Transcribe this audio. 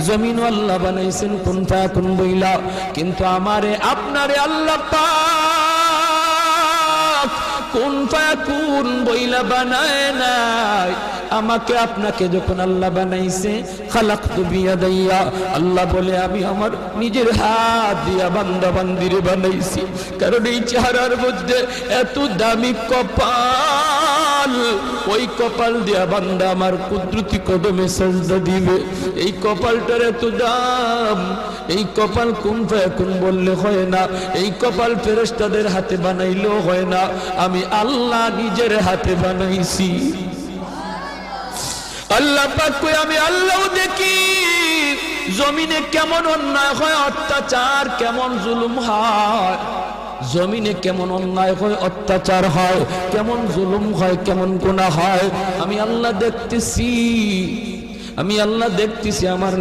জমিন আল্লাহ বানাইছেন কুন ফায়াকুন বইলা, কিন্তু আমারে আপনারে আল্লাহ পাক কুন ফায়াকুন বইলা বানায় নাই। আমাকে আপনাকে যখন আল্লাহ বানাইছে, খালাকতু বিয়াদাইয়া, আল্লাহ বলে আমি আমার নিজের হাত দিয়া বান্দা বান্দিরে বানাইছি। কারণ এই চেহারার মধ্যে এত দামি কপাল, ওই কপাল দিয়া বান্দা আমার কুদরতি কদমে সাজদা দিবে। এই কপালটার এত দাম। এই কপাল কুন ফায়াকুন বললে হয় না, এই কপাল ফেরেশতাদের হাতে বানাইলেও হয় না, আমি আল্লাহ নিজের হাতে বানাইছি। আল্লাহ পাক কই আমি আল্লাহ দেখি জমিনে কেমন অন্যায় হয়, অত্যাচার কেমন জুলুম হয়, জমিনে কেমন অন্যায় হয়, অত্যাচার হয়, কেমন জুলুম হয়, কেমন গুনাহ হয়, আমি আল্লাহ দেখতেছি, আমি আল্লাহ দেখতেছি। আমার